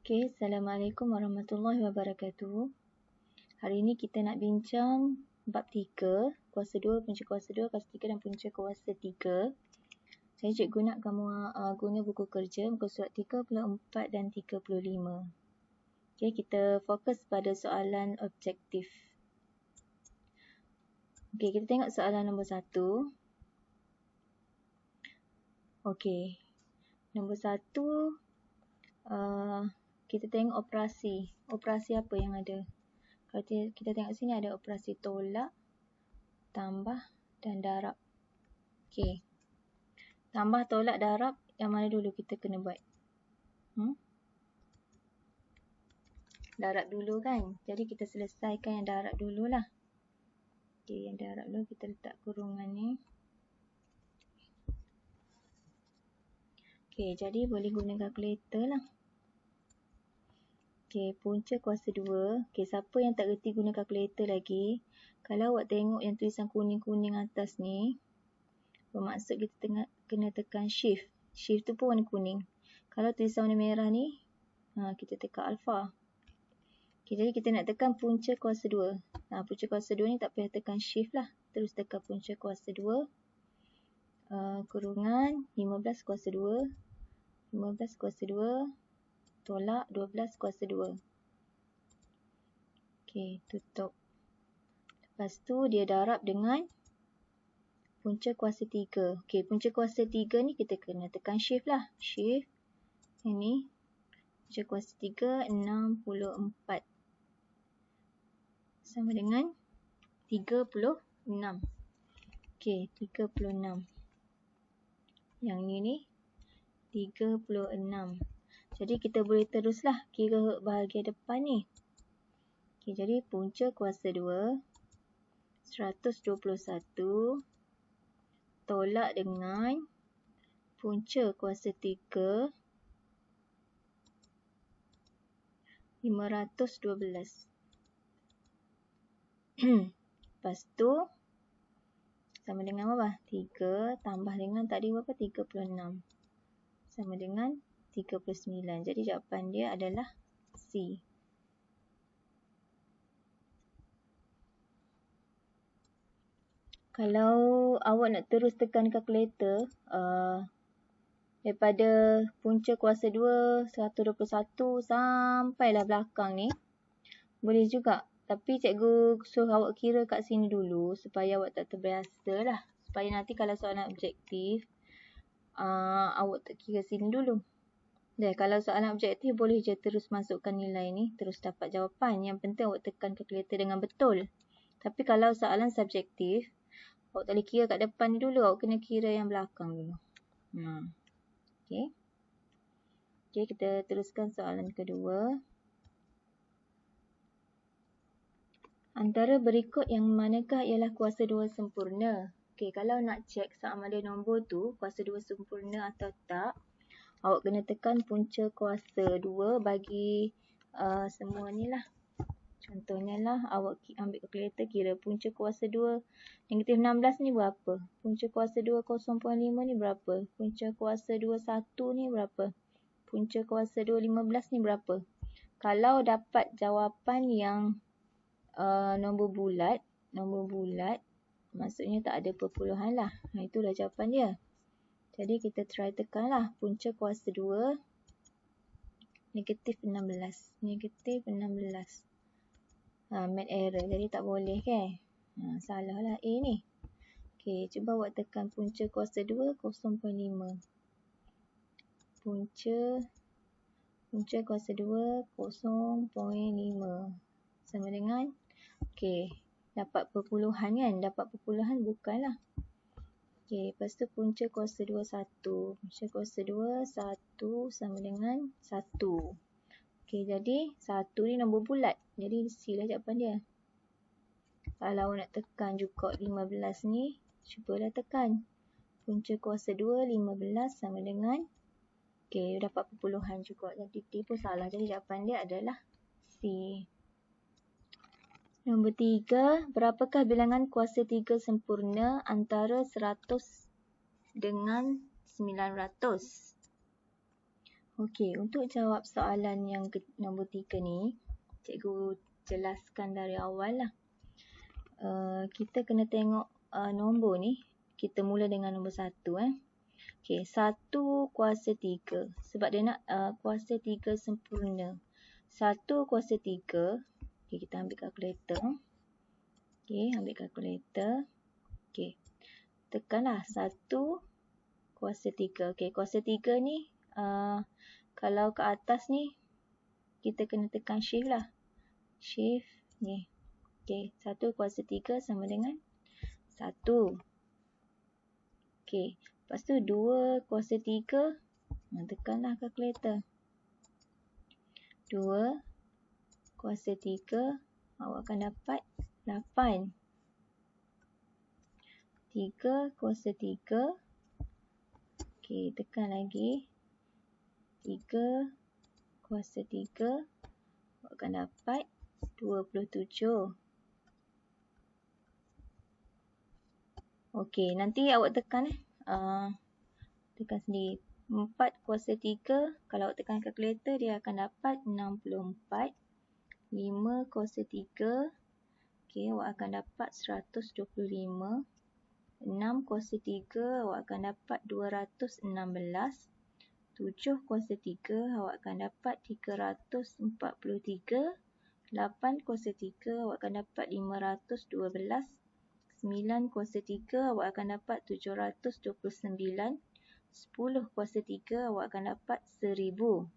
Okay, Assalamualaikum warahmatullahi wabarakatuh. Hari ini kita nak bincang bab 3, kuasa 2, punca kuasa 2, kuasa 3 dan punca kuasa 3. Saya cikgu nak kamu guna buku kerja muka surat 34 dan 35. Okay, kita fokus pada soalan objektif. Okay, kita tengok soalan nombor 1. Okay, nombor 1, kita tengok operasi. Operasi apa yang ada? Kalau kita tengok sini ada operasi tolak, tambah dan darab. Okey. Tambah, tolak, darab, yang mana dulu kita kena buat? Darab dulu kan? Jadi kita selesaikan yang darab dululah. Okey, yang darab dulu kita letak kurungan ni. Okey, jadi boleh guna kalkulator lah. Okey, punca kuasa 2. Okey, siapa yang tak reti guna kalkulator lagi? Kalau awak tengok yang tulisan kuning-kuning atas ni, bermaksud kita kena tekan shift. Shift tu pun warna kuning. Kalau tulisan warna merah ni, kita tekan alpha. Okey, jadi kita nak tekan punca kuasa 2. Punca kuasa 2 ni tak payah tekan shift lah. Terus tekan punca kuasa 2. Kurungan 15 kuasa 2. 15 kuasa 2. Tolak 12 kuasa 2. Okey, tutup. Lepas tu dia darab dengan punca kuasa 3. Okey, punca kuasa 3 ni kita kena tekan shift lah. Shift. Ini. Punca kuasa 3, 64. Sama dengan 36. Okey, 36. Yang ni 36. Jadi kita boleh teruslah kira bahagian depan ni. Okey, jadi punca kuasa 2 121 tolak dengan punca kuasa 3 512. Lepas tu sama dengan apa? 3 tambah dengan tadi berapa? 36. Sama dengan 39. Jadi jawapan dia adalah C. Kalau awak nak terus tekan kalkulator, daripada punca kuasa 2, 121 sampailah belakang ni, boleh juga. Tapi cikgu suruh awak kira kat sini dulu supaya awak tak terbiasa lah. Supaya nanti kalau soalan objektif, awak tak kira sini dulu. Dan kalau soalan objektif boleh je terus masukkan nilai ni, terus dapat jawapan. Yang penting awak tekan kalkulator dengan betul. Tapi kalau soalan subjektif, awak tak boleh kira kat depan ni dulu, awak kena kira yang belakang dulu. Okey. Okey, kita teruskan soalan kedua. Antara berikut yang manakah ialah kuasa 2 sempurna? Okey, kalau nak cek sama ada nombor tu kuasa 2 sempurna atau tak, awak kena tekan punca kuasa 2 bagi semua ni lah. Contohnya lah, awak ambil kalkulator kira punca kuasa 2 negatif 16 ni berapa? Punca kuasa 2 0.5 ni berapa? Punca kuasa 2 1 ni berapa? Punca kuasa 2 15 ni berapa? Kalau dapat jawapan yang nombor bulat, maksudnya tak ada perpuluhan lah. Itulah jawapan dia. Jadi kita try tekan lah. Punca kuasa 2 negatif 16. Negatif 16. Math error. Jadi tak boleh kan? Salah lah A ni. Okey, cuba awak tekan punca kuasa 2 0.5. Punca kuasa 2 0.5. Sama dengan, okey, dapat perpuluhan kan? Dapat perpuluhan bukanlah. Okey, lepas tu punca kuasa 2 1. Punca kuasa 2 1 sama dengan 1. Okey, jadi 1 ni nombor bulat. Jadi C lah jawapan dia. Kalau awak nak tekan juga 15 ni, cubalah tekan. Punca kuasa 2 15 sama dengan, okey, dapat perpuluhan juga. Jadi D pun salah. Jadi jawapan dia adalah C. Nombor 3, berapakah bilangan kuasa 3 sempurna antara 100 dengan 900? Okey, untuk jawab soalan yang nombor 3 ni, cikgu jelaskan dari awal lah. Kita kena tengok nombor ni. Kita mula dengan nombor 1. Okey, 1 kuasa 3. Sebab dia nak kuasa 3 sempurna. 1 kuasa 3. Okey, kita ambil kalkulator. Okey, ambil kalkulator. Okey, tekanlah 1 kuasa 3. Okey, kuasa 3 ni kalau ke atas ni kita kena tekan shift lah. Shift ni. Okey, 1 kuasa 3 sama dengan 1. Okey, lepas tu 2 kuasa 3. Tekanlah kalkulator. 2 kuasa 3, awak akan dapat 8. 3 kuasa 3. Okey, tekan lagi. 3 kuasa 3, awak akan dapat 27. Okey, nanti awak tekan tekan sendiri. 4 kuasa 3, kalau awak tekan kalkulator dia akan dapat 64. 5 kuasa 3, okey, awak akan dapat 125. 6 kuasa 3, awak akan dapat 216. 7 kuasa 3, awak akan dapat 343. 8 kuasa 3, awak akan dapat 512. 9 kuasa 3, awak akan dapat 729. 10 kuasa 3, awak akan dapat 1000.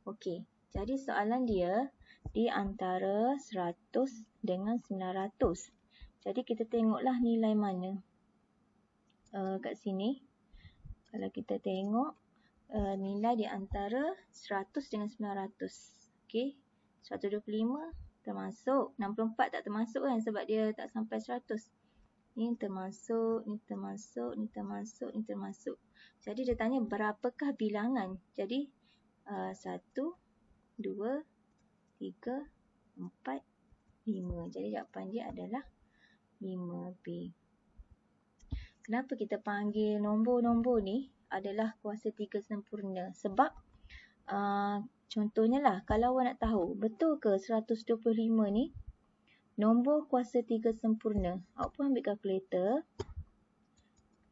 Okey, jadi soalan dia di antara 100 dengan 900. Jadi kita tengoklah nilai mana kat sini. Kalau kita tengok nilai di antara 100 dengan 900. Okey, 125 termasuk, 64 tak termasuk kan sebab dia tak sampai 100. Ni termasuk, ni termasuk, ni termasuk, ni termasuk. Jadi dia tanya berapakah bilangan. Jadi 1, 2, 3, 4, 5. Jadi jawapan dia adalah 5B. Kenapa kita panggil nombor-nombor ni adalah kuasa 3 sempurna? Sebab contohnya lah, kalau awak nak tahu betul ke 125 ni nombor kuasa 3 sempurna, awak pun ambil kalkulator.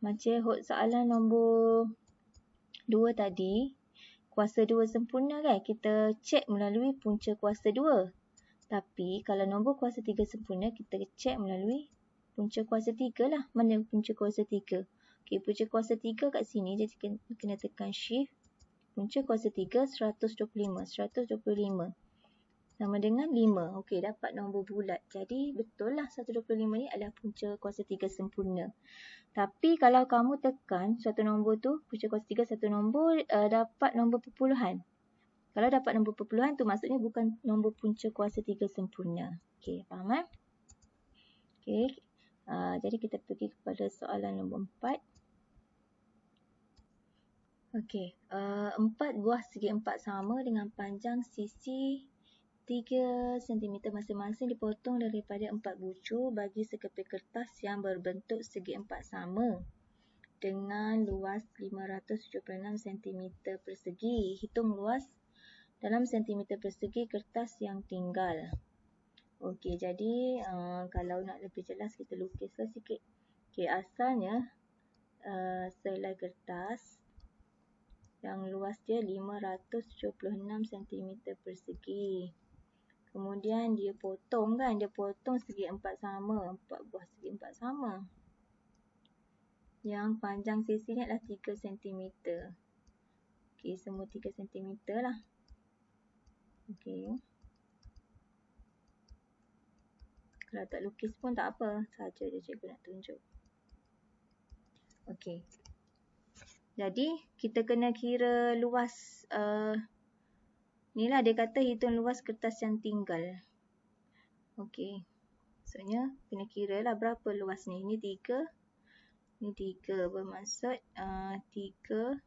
Macam soalan nombor 2 tadi, kuasa 2 sempurna kan, kita cek melalui punca kuasa 2. Tapi kalau nombor kuasa 3 sempurna, kita cek melalui punca kuasa 3 lah. Mana punca kuasa 3? Okey, punca kuasa 3 kat sini, jadi kena tekan shift. Punca kuasa 3, 125. 125 sama dengan 5. Okey, dapat nombor bulat. Jadi betul lah 125 ni adalah punca kuasa 3 sempurna. Tapi kalau kamu tekan suatu nombor tu, punca kuasa 3 satu nombor, dapat nombor perpuluhan. Kalau dapat nombor perpuluhan tu maksudnya bukan nombor punca kuasa 3 sempurna. Okey, faham? Okey. Jadi kita pergi kepada soalan nombor 4. Okey, 4 buah segi empat sama dengan panjang sisi 3 cm masing-masing dipotong daripada 4 bucu bagi sekeping kertas yang berbentuk segi empat sama dengan luas 576 cm persegi. Hitung luas dalam cm persegi kertas yang tinggal. Okey, jadi kalau nak lebih jelas kita lukislah sikit. Okey, asalnya selai kertas yang luas dia 576 cm persegi. Kemudian dia potong kan, dia potong segi empat sama, 4 buah segi empat sama. Yang panjang sisi ni adalah 3 cm. Okey, semua 3 cm lah. Okey. Kalau tak lukis pun tak apa, saja je cikgu nak tunjuk. Okey. Jadi, kita kena kira luas, ni lah dia kata hitung luas kertas yang tinggal. Okey. Maksudnya, kena kira lah berapa luas ni. Ni 3. Ni 3. Bermaksud 3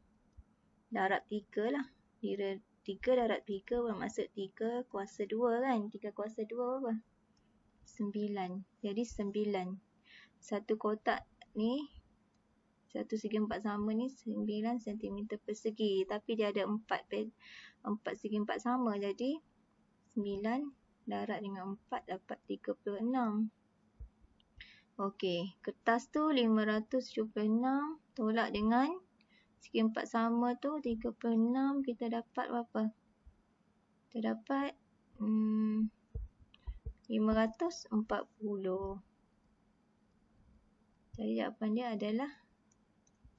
darab 3 lah. Kira 3 darab 3 bermaksud 3 kuasa 2 kan. 3 kuasa 2 apa? 9. Jadi 9. Satu kotak ni Satu segi 4 sama ni 9 cm persegi. Tapi dia ada 4 segi 4 sama. Jadi 9 darat dengan 4 dapat 36. Okey, kertas tu 576 tolak dengan segi 4 sama tu 36, kita dapat berapa? Kita dapat 540. Jadi jawapan dia adalah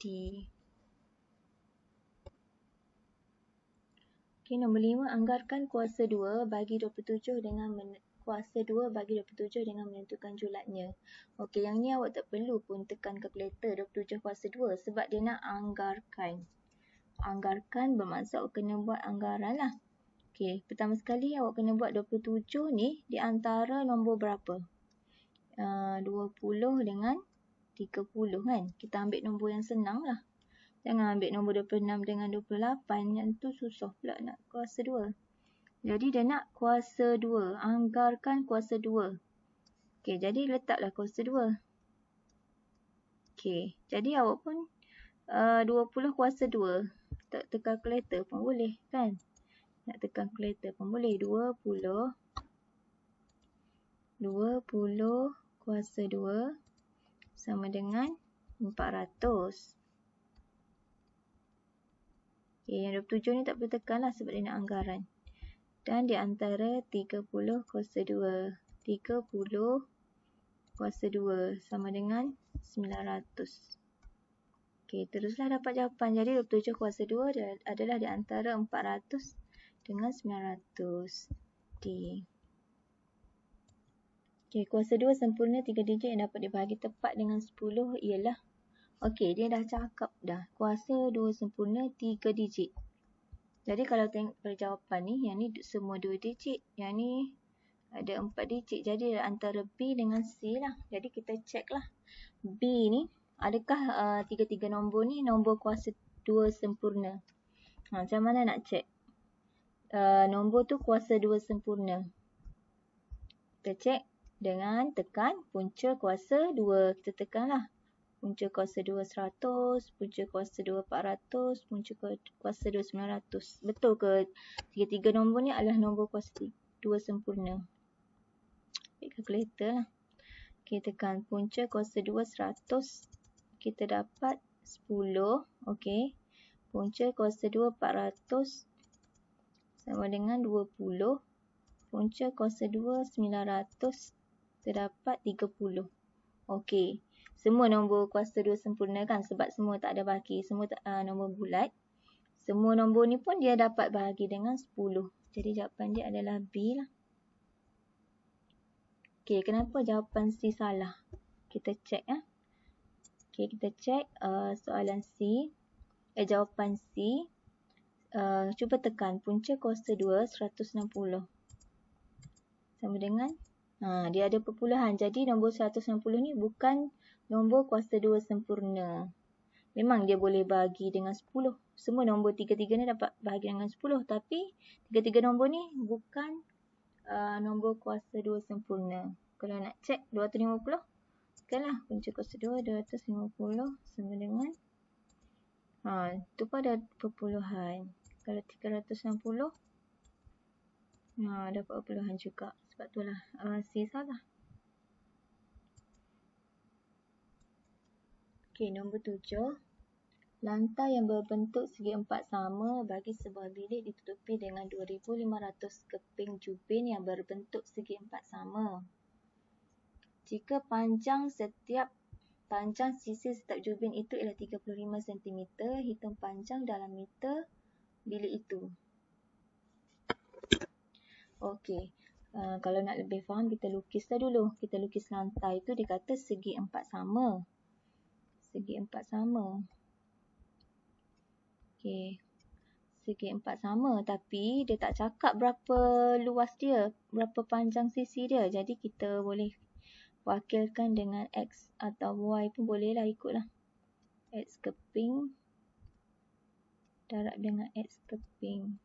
D. Okey, nombor 5, anggarkan kuasa 2 bagi 27 dengan kuasa 2 bagi 27 dengan menentukan julatnya. Okey, yang ni awak tak perlu pun tekan kalkulator 27 kuasa 2 sebab dia nak anggarkan. Anggarkan bermaksud awak kena buat anggaran lah. Okey, pertama sekali awak kena buat 27 ni di antara nombor berapa? 20 dengan 30 kan. Kita ambil nombor yang senang lah. Jangan ambil nombor 26 dengan 28. Yang tu susah pula nak kuasa 2. Jadi dia nak kuasa 2. Anggarkan kuasa 2. Okey, jadi letaklah kuasa 2. Okey, jadi awak pun 20 kuasa 2. Tak tekan kalkulator pun boleh kan. Nak tekan kalkulator pun boleh. 20 kuasa 2 sama dengan 400. Okay, yang 27 ni tak perlu tekan lah sebab dia nak anggaran. Dan di antara 30 kuasa 2. 30 kuasa 2 sama dengan 900. Okay, teruslah dapat jawapan. Jadi 27 kuasa 2 adalah di antara 400 dengan 900. D. Okay, kuasa 2 sempurna 3 digit yang dapat dibahagi tepat dengan 10 ialah. Okey, dia dah cakap dah. Kuasa 2 sempurna 3 digit. Jadi kalau tengok pada jawapan ni, yang ni semua 2 digit. Yang ni ada 4 digit. Jadi antara B dengan C lah. Jadi kita check lah. B ni, adakah tiga-tiga nombor ni nombor kuasa 2 sempurna? Macam mana nak check? Nombor tu kuasa 2 sempurna. Kita check dengan tekan punca kuasa 2. Kita tekan lah. Punca kuasa 2 100, punca kuasa 2 400, punca kuasa 2 900. Betul ke tiga-tiga nombor ni adalah nombor kuasa 2 sempurna? Ambil kalkulator lah. Okay, tekan punca kuasa 2 100. Kita dapat 10. Okay. Punca kuasa 2 400 sama dengan 20. Punca kuasa 2 900. Kita dapat 30. Okay. Semua nombor kuasa 2 sempurna kan sebab semua tak ada bahagi. Semua nombor bulat. Semua nombor ni pun dia dapat bahagi dengan 10. Jadi jawapan dia adalah B lah. Okay, kenapa jawapan C salah? Kita check ya. Okay, kita check soalan C. Jawapan C. Cuba tekan punca kuasa 2 160. Sama dengan dia ada perpuluhan. Jadi nombor 160 ni bukan nombor kuasa 2 sempurna. Memang dia boleh bahagi dengan 10. Semua nombor 3-3 ni dapat bahagi dengan 10. Tapi 3-3 nombor ni bukan nombor kuasa 2 sempurna. Kalau nak cek 250. Tekanlah punca kuasa 2 250 sama dengan. Tu pun ada perpuluhan. Kalau 360. Dapat perpuluhan juga. Sebab itulah C salah. Okey, nombor 7. Lantai yang berbentuk segi empat sama bagi sebuah bilik ditutupi dengan 2,500 keping jubin yang berbentuk segi empat sama. Jika panjang sisi setiap jubin itu ialah 35 cm, hitung panjang dalam meter bilik itu. Okey. Kalau nak lebih faham, kita lukislah dulu. Kita lukis lantai itu dikata segi empat sama. Segi empat sama. Okey. Segi empat sama tapi dia tak cakap berapa luas dia, berapa panjang sisi dia. Jadi kita boleh wakilkan dengan X atau Y pun boleh lah, ikutlah. X keping darab dengan X keping.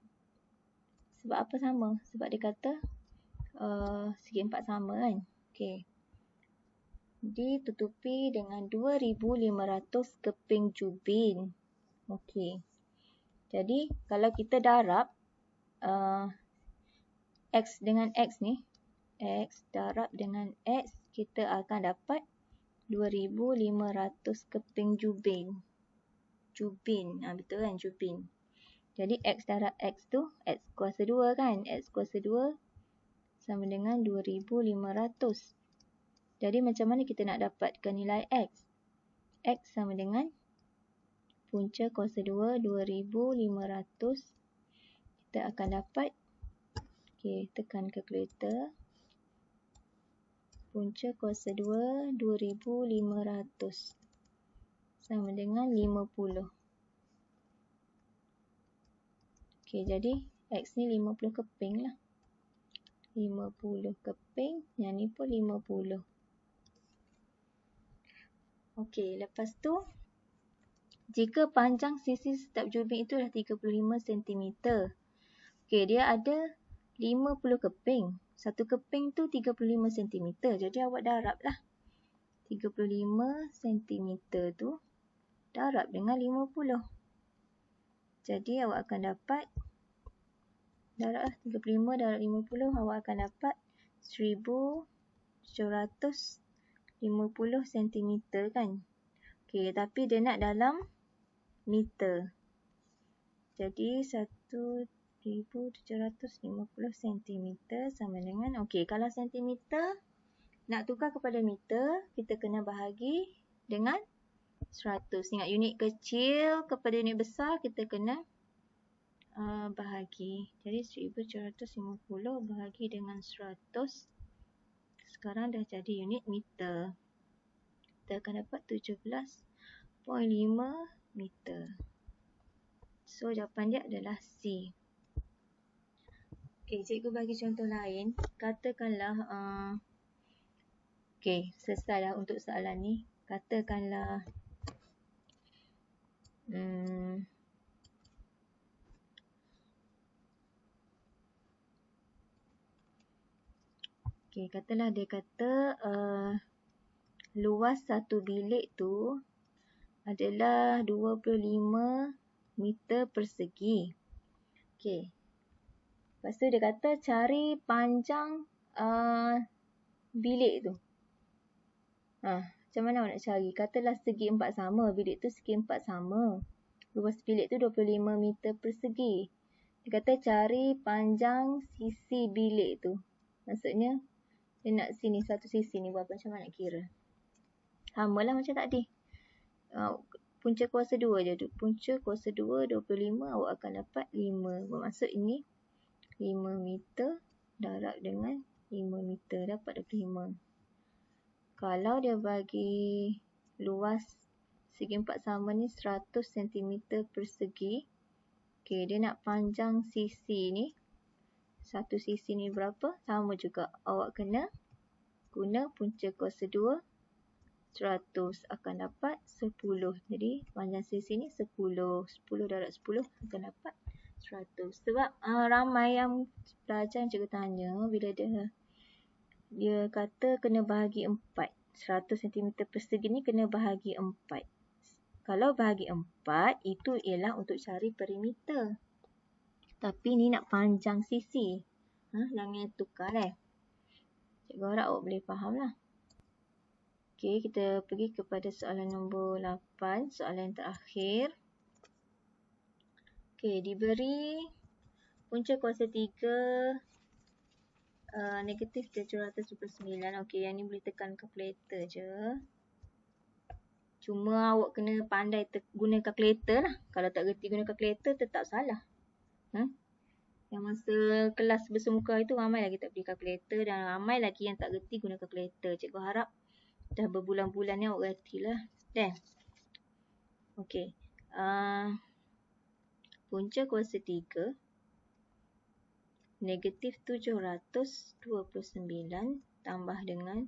Sebab apa sama? Sebab dia kata segi empat sama kan. Okey. ditutupi dengan 2,500 keping jubin. Okey. Jadi, kalau kita darab X dengan X ni, X darab dengan X, kita akan dapat 2,500 keping jubin. Jubin. Betul kan? Jubin. Jadi, X darab X tu, X kuasa 2 kan? X kuasa 2 sama dengan 2,500. Jadi, macam mana kita nak dapatkan nilai X? X sama dengan punca kuasa 2, 2,500. Kita akan dapat, tekan kalkulator. Punca kuasa 2, 2,500. Sama dengan 50. Jadi X ni 50 keping lah. 50 keping, yang ni pun 50. Lepas tu, jika panjang sisi setiap jubin itu adalah 35 cm. Dia ada 50 keping. Satu keping tu 35 cm. Jadi awak darab lah. 35 cm tu darab dengan 50. Jadi awak akan dapat, darab 35 darab 50, awak akan dapat 1,750 cm kan. Tapi dia nak dalam meter. Jadi 1,750 cm sama dengan, kalau sentimeter nak tukar kepada meter, kita kena bahagi dengan 100. Ingat, unit kecil kepada unit besar kita kena bahagi. Jadi 1,750 bahagi dengan 100. Sekarang dah jadi unit meter. Kita akan dapat 17.5 meter. So, jawapan dia adalah C. Cikgu bagi contoh lain. Katakanlah, selesai dah untuk soalan ni. Katakanlah, katalah dia kata luas satu bilik tu adalah 25 meter persegi. Lepas tu dia kata cari panjang bilik tu. Macam mana awak nak cari? Katalah segi 4 sama. Bilik tu segi 4 sama. Luas bilik tu 25 meter persegi. Dia kata cari panjang sisi bilik tu. Maksudnya, dia nak sini, satu sisi ni berapa, macam mana nak kira? Sama lah macam tadi. Punca kuasa 2 je tu. Punca kuasa 2, 25, awak akan dapat 5. Bermaksud ini 5 meter darab dengan 5 meter. Dapat 25. Kalau dia bagi luas segi 4 sama ni 100 cm persegi. Dia nak panjang sisi ni. Satu sisi ni berapa? Sama juga. Awak kena guna punca kuasa 2. 100 akan dapat 10. Jadi panjang sisi ni 10. 10 darab 10 akan dapat 100. Sebab ramai yang pelajar yang cikgu tanya bila dia kata kena bahagi 4. 100 cm persegi ni kena bahagi 4. Kalau bahagi 4, itu ialah untuk cari perimeter. Tapi ni nak panjang sisi. Jangan tukar Cikgu harap awak boleh faham lah. Kita pergi kepada soalan nombor 8. Soalan terakhir. Diberi punca kuasa 3 negatif 729. Yang ni boleh tekan kalkulator je. Cuma awak kena pandai guna kalkulator lah. Kalau tak gerti guna kalkulator, tetap salah. Yang masa kelas bersemuka itu, ramai lagi tak beli kalkulator dan ramai lagi yang tak gerti guna kalkulator. Cikgu harap dah berbulan-bulan ni awak gertilah. Punca kuasa 3 negatif 729 tambah dengan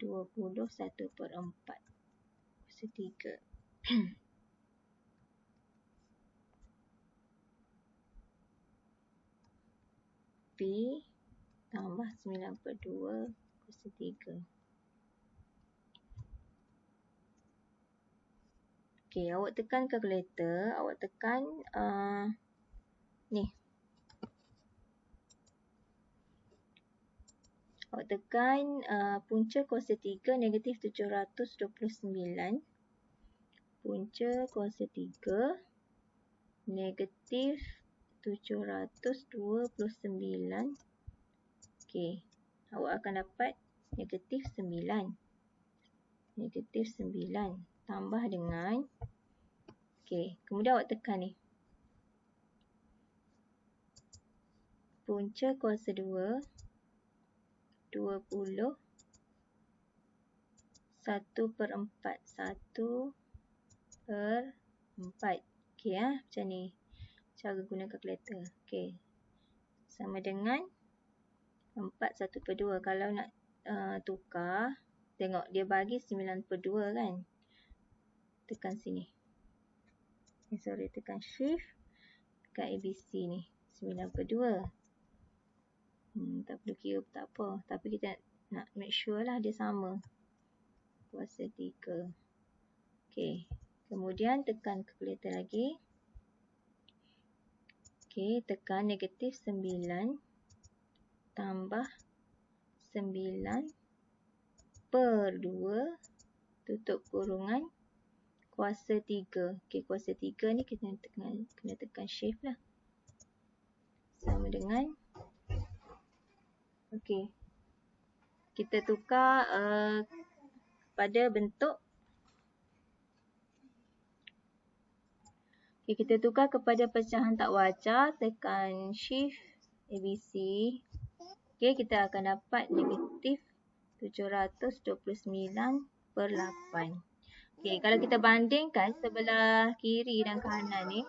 21/4 kuasa 3. P tambah 9/2 kuasa 3. Okey, awak tekan kalkulator, awak tekan ni. Awak tekan punca kuasa 3 negatif 729. Punca kuasa 3 negatif 729. Okey, awak akan dapat negatif 9. Negatif 9 tambah dengan, okey, kemudian awak tekan ni. Punca kuasa 2, 20, 1/4. 1/4. Okey macam ni. Cara guna kalkulator. Okey. Sama dengan 4/1/2. Kalau nak tukar, tengok dia bagi 9/2 kan. Tekan sini. Tekan shift. Tekan ABC ni. 9/2. Tak perlu kira pun tak apa. Tapi kita nak make sure lah dia sama. Kuasa 3. Okey. Kemudian tekan kalkulator lagi. Okey. Tekan negatif 9 tambah 9/2 tutup kurungan kuasa 3. Okey. Kuasa 3 ni kita kena tekan shift lah. Sama dengan, okey, kita tukar pada bentuk, okey, kita tukar kepada pecahan tak wajar, tekan shift ABC. Okey, kita akan dapat negatif 729/8. Okey, kalau kita bandingkan sebelah kiri dan kanan ni,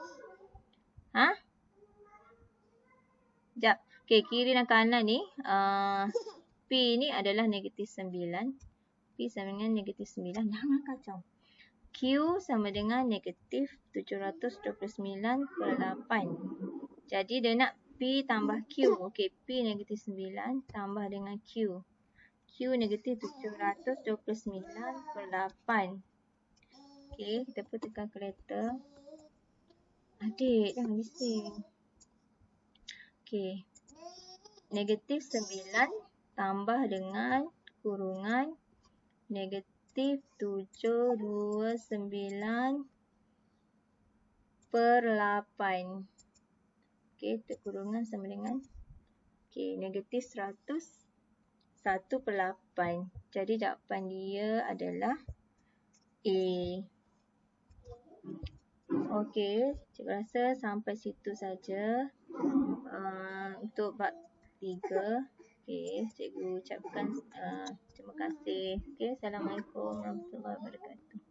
sekejap. Okey, kiri dan kanan ni, P ni adalah negatif 9. P sama dengan negatif 9. Jangan kacau. Q sama dengan negatif 729/8. Jadi dia nak P tambah Q. Okey, P negatif 9 tambah dengan Q. Q negatif 729/8. Okey, kita pun tekan kalkulator. Adik, jangan bising. Okey. Negatif 9 tambah dengan kurungan negatif 729/8. Okey, kurungan sama dengan, okey, negatif 100, 1/8. Jadi jawapan dia adalah A. Okey, cikgu rasa sampai situ saja untuk bab 3. Okey, cikgu ucapkan terima kasih. Okey, Assalamualaikum warahmatullahi wabarakatuh.